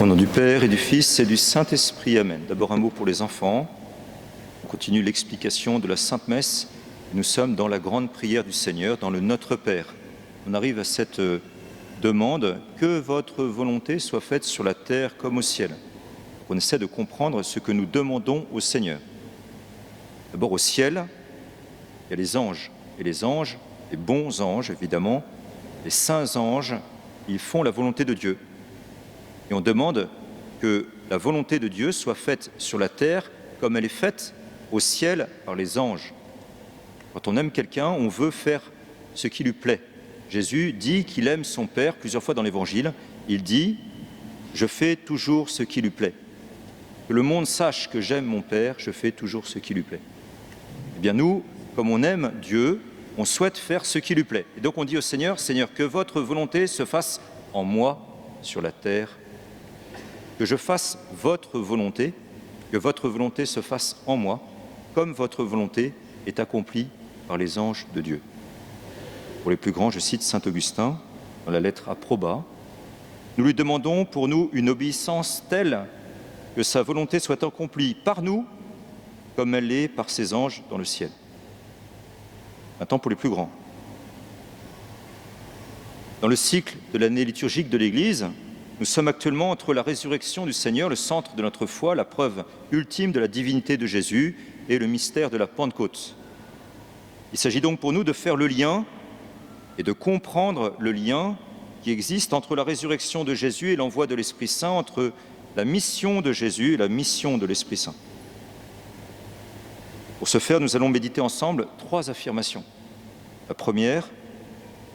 Au nom du Père et du Fils et du Saint-Esprit, Amen. D'abord un mot pour les enfants. On continue l'explication de la Sainte Messe. Nous sommes dans la grande prière du Seigneur, dans le Notre Père. On arrive à cette demande « Que votre volonté soit faite sur la terre comme au ciel ». On essaie de comprendre ce que nous demandons au Seigneur. D'abord au ciel, il y a les anges. Et les anges, les bons anges évidemment, les saints anges, ils font la volonté de Dieu. Et on demande que la volonté de Dieu soit faite sur la terre comme elle est faite au ciel par les anges. Quand on aime quelqu'un, on veut faire ce qui lui plaît. Jésus dit qu'il aime son Père plusieurs fois dans l'Évangile. Il dit « Je fais toujours ce qui lui plaît ». Que le monde sache que j'aime mon Père, je fais toujours ce qui lui plaît. Eh bien nous, comme on aime Dieu, on souhaite faire ce qui lui plaît. Et donc on dit au Seigneur, « Seigneur, que votre volonté se fasse en moi sur la terre. Que je fasse votre volonté, que votre volonté se fasse en moi, comme votre volonté est accomplie par les anges de Dieu. » Pour les plus grands, je cite saint Augustin dans la lettre à Proba. Nous lui demandons pour nous une obéissance telle que sa volonté soit accomplie par nous, comme elle l'est par ses anges dans le ciel. Maintenant pour les plus grands. Dans le cycle de l'année liturgique de l'Église, nous sommes actuellement entre la résurrection du Seigneur, le centre de notre foi, la preuve ultime de la divinité de Jésus et le mystère de la Pentecôte. Il s'agit donc pour nous de faire le lien et de comprendre le lien qui existe entre la résurrection de Jésus et l'envoi de l'Esprit Saint, entre la mission de Jésus et la mission de l'Esprit Saint. Pour ce faire, nous allons méditer ensemble 3 affirmations. La première,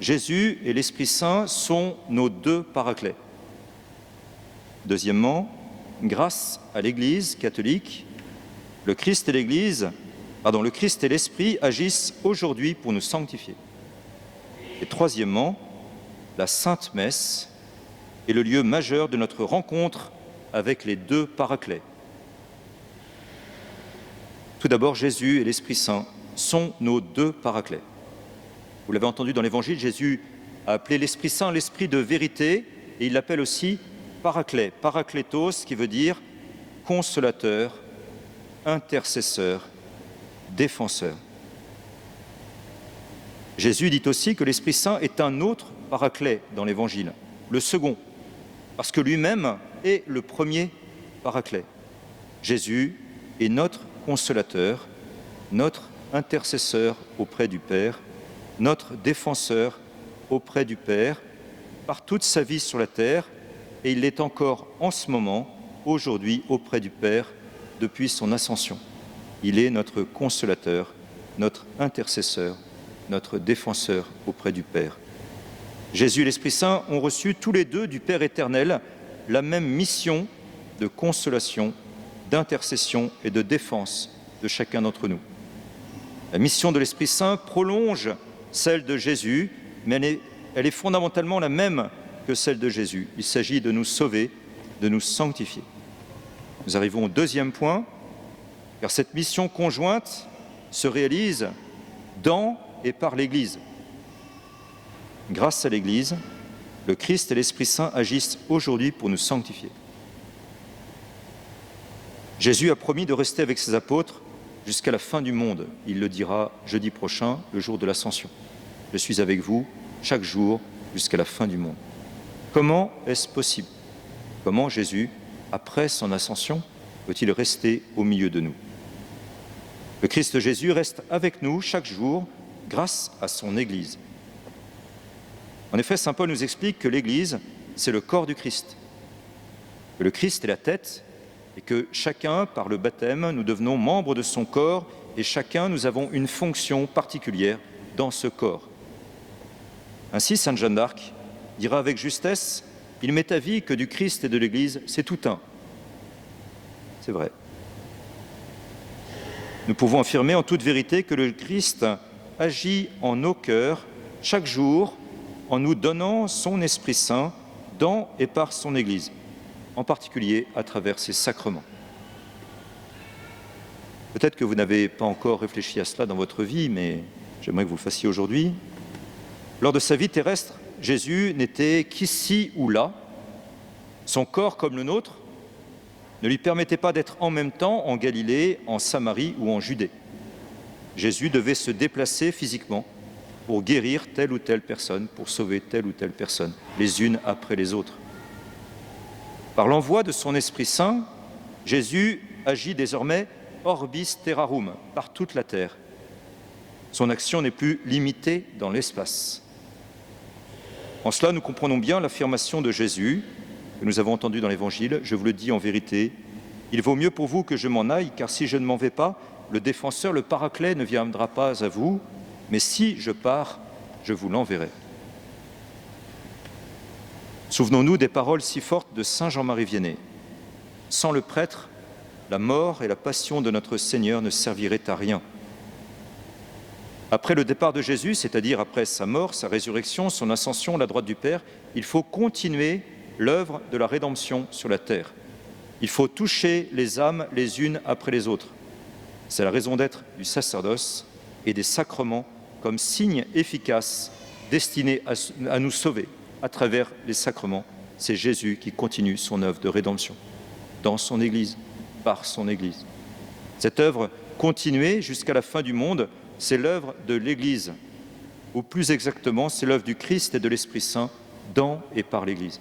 Jésus et l'Esprit Saint sont nos 2 paraclets. Deuxièmement, grâce à l'Église catholique, le Christ et l'Esprit agissent aujourd'hui pour nous sanctifier. Et troisièmement, la Sainte Messe est le lieu majeur de notre rencontre avec les 2 paraclets. Tout d'abord, Jésus et l'Esprit Saint sont nos 2 paraclets. Vous l'avez entendu dans l'Évangile, Jésus a appelé l'Esprit Saint l'Esprit de vérité et il l'appelle aussi Paraclet, parakletos, qui veut dire consolateur, intercesseur, défenseur. Jésus dit aussi que l'Esprit Saint est un autre paraclet dans l'Évangile, le second, parce que lui-même est le premier paraclet. Jésus est notre consolateur, notre intercesseur auprès du Père, notre défenseur auprès du Père, par toute sa vie sur la terre, et il est encore en ce moment, aujourd'hui, auprès du Père, depuis son ascension. Il est notre consolateur, notre intercesseur, notre défenseur auprès du Père. Jésus et l'Esprit Saint ont reçu tous les 2 du Père éternel la même mission de consolation, d'intercession et de défense de chacun d'entre nous. La mission de l'Esprit Saint prolonge celle de Jésus, mais elle est fondamentalement la même que celle de Jésus. Il s'agit de nous sauver, de nous sanctifier. Nous arrivons au 2e point, car cette mission conjointe se réalise dans et par l'Église. Grâce à l'Église, le Christ et l'Esprit Saint agissent aujourd'hui pour nous sanctifier. Jésus a promis de rester avec ses apôtres jusqu'à la fin du monde. Il le dira jeudi prochain, le jour de l'Ascension. Je suis avec vous chaque jour jusqu'à la fin du monde. Comment est-ce possible? Comment Jésus, après son ascension, peut-il rester au milieu de nous? Le Christ Jésus reste avec nous chaque jour grâce à son Église. En effet, saint Paul nous explique que l'Église, c'est le corps du Christ, que le Christ est la tête et que chacun, par le baptême, nous devenons membres de son corps et chacun, nous avons une fonction particulière dans ce corps. Ainsi, sainte Jeanne d'Arc dira avec justesse, il m'est avis que du Christ et de l'Église, c'est tout un. C'est vrai. Nous pouvons affirmer en toute vérité que le Christ agit en nos cœurs chaque jour en nous donnant son Esprit Saint dans et par son Église, en particulier à travers ses sacrements. Peut-être que vous n'avez pas encore réfléchi à cela dans votre vie, mais j'aimerais que vous le fassiez aujourd'hui. Lors de sa vie terrestre, Jésus n'était qu'ici ou là, Son corps, comme le nôtre, ne lui permettait pas d'être en même temps en Galilée, en Samarie ou en Judée. Jésus devait se déplacer physiquement pour guérir telle ou telle personne, pour sauver telle ou telle personne, les unes après les autres. Par l'envoi de son Esprit Saint, Jésus agit désormais orbis terrarum, par toute la terre. Son action n'est plus limitée dans l'espace. En cela, nous comprenons bien l'affirmation de Jésus que nous avons entendue dans l'Évangile. Je vous le dis en vérité, il vaut mieux pour vous que je m'en aille, car si je ne m'en vais pas, le défenseur, le Paraclet, ne viendra pas à vous, mais si je pars, je vous l'enverrai. Souvenons-nous des paroles si fortes de saint Jean-Marie Vianney. Sans le prêtre, la mort et la passion de notre Seigneur ne serviraient à rien. Après le départ de Jésus, c'est-à-dire après sa mort, sa résurrection, son ascension à la droite du Père, il faut continuer l'œuvre de la rédemption sur la terre. Il faut toucher les âmes les unes après les autres. C'est la raison d'être du sacerdoce et des sacrements comme signe efficace destiné à nous sauver à travers les sacrements. C'est Jésus qui continue son œuvre de rédemption dans son Église, par son Église. Cette œuvre continuée jusqu'à la fin du monde, c'est l'œuvre de l'Église, ou plus exactement, c'est l'œuvre du Christ et de l'Esprit Saint dans et par l'Église.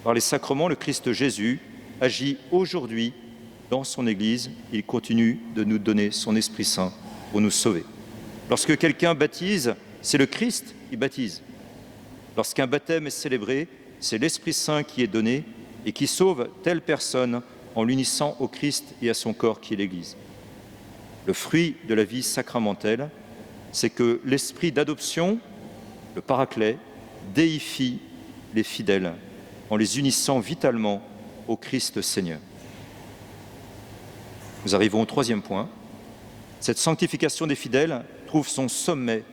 Par les sacrements, le Christ Jésus agit aujourd'hui dans son Église. Il continue de nous donner son Esprit Saint pour nous sauver. Lorsque quelqu'un baptise, c'est le Christ qui baptise. Lorsqu'un baptême est célébré, c'est l'Esprit Saint qui est donné et qui sauve telle personne en l'unissant au Christ et à son corps qui est l'Église. Le fruit de la vie sacramentelle, c'est que l'esprit d'adoption, le Paraclet, déifie les fidèles en les unissant vitalement au Christ Seigneur. Nous arrivons au troisième point. Cette sanctification des fidèles trouve son sommet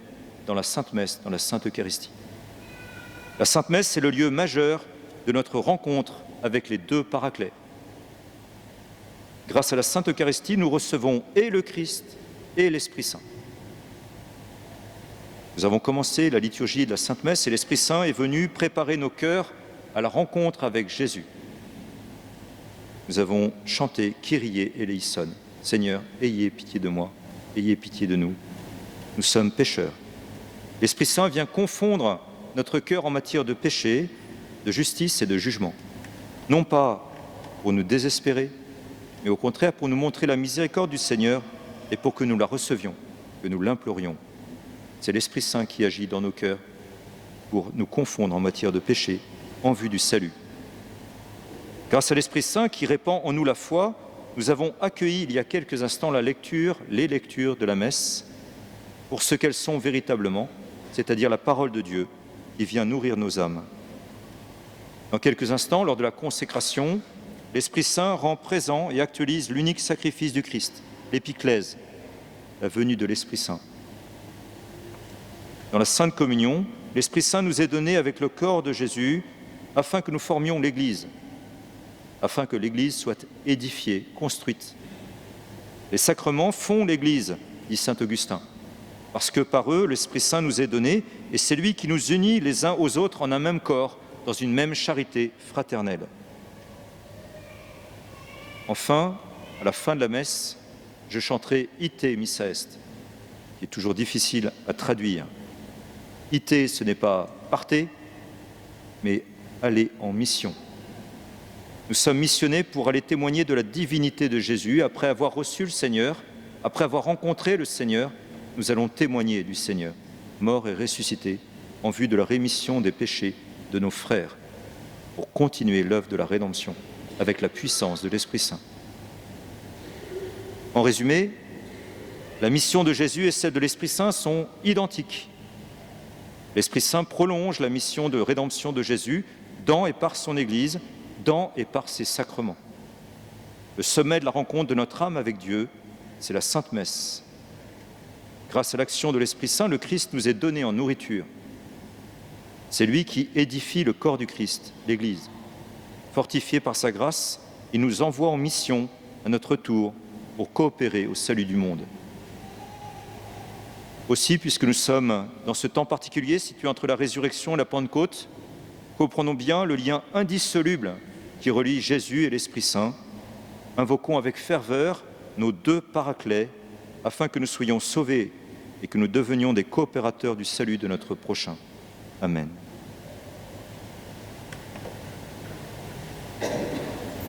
dans la Sainte Messe, dans la Sainte Eucharistie. La Sainte Messe, c'est le lieu majeur de notre rencontre avec les deux Paraclets. Grâce à la Sainte Eucharistie, nous recevons et le Christ et l'Esprit Saint. Nous avons commencé la liturgie de la Sainte Messe et l'Esprit Saint est venu préparer nos cœurs à la rencontre avec Jésus. Nous avons chanté Kyrie eleison, Seigneur, ayez pitié de moi, ayez pitié de nous. Nous sommes pécheurs. L'Esprit Saint vient confondre notre cœur en matière de péché, de justice et de jugement. Non pas pour nous désespérer, mais au contraire pour nous montrer la miséricorde du Seigneur et pour que nous la recevions, que nous l'implorions. C'est l'Esprit Saint qui agit dans nos cœurs pour nous confondre en matière de péché en vue du salut. Grâce à l'Esprit Saint qui répand en nous la foi, nous avons accueilli il y a quelques instants les lectures de la messe pour ce qu'elles sont véritablement, c'est-à-dire la parole de Dieu qui vient nourrir nos âmes. Dans quelques instants, lors de la consécration, l'Esprit Saint rend présent et actualise l'unique sacrifice du Christ, l'épiclèse, la venue de l'Esprit Saint. Dans la Sainte Communion, l'Esprit Saint nous est donné avec le corps de Jésus afin que nous formions l'Église, afin que l'Église soit édifiée, construite. Les sacrements font l'Église, dit saint Augustin, parce que par eux, l'Esprit Saint nous est donné et c'est lui qui nous unit les uns aux autres en un même corps, dans une même charité fraternelle. Enfin, à la fin de la messe, je chanterai « Ite missa est », qui est toujours difficile à traduire. « Ite », ce n'est pas « partez », mais « aller en mission ». Nous sommes missionnés pour aller témoigner de la divinité de Jésus. Après avoir reçu le Seigneur, après avoir rencontré le Seigneur, nous allons témoigner du Seigneur, mort et ressuscité, en vue de la rémission des péchés de nos frères, pour continuer l'œuvre de la rédemption avec la puissance de l'Esprit Saint. En résumé, la mission de Jésus et celle de l'Esprit Saint sont identiques. L'Esprit Saint prolonge la mission de rédemption de Jésus dans et par son Église, dans et par ses sacrements. Le sommet de la rencontre de notre âme avec Dieu, c'est la Sainte Messe. Grâce à l'action de l'Esprit Saint, le Christ nous est donné en nourriture. C'est lui qui édifie le corps du Christ, l'Église. Fortifié par sa grâce, il nous envoie en mission à notre tour pour coopérer au salut du monde. Aussi, puisque nous sommes dans ce temps particulier situé entre la résurrection et la Pentecôte, Comprenons bien le lien indissoluble qui relie Jésus et l'Esprit Saint. Invoquons avec ferveur nos deux paraclets afin que nous soyons sauvés et que nous devenions des coopérateurs du salut de notre prochain. Amen.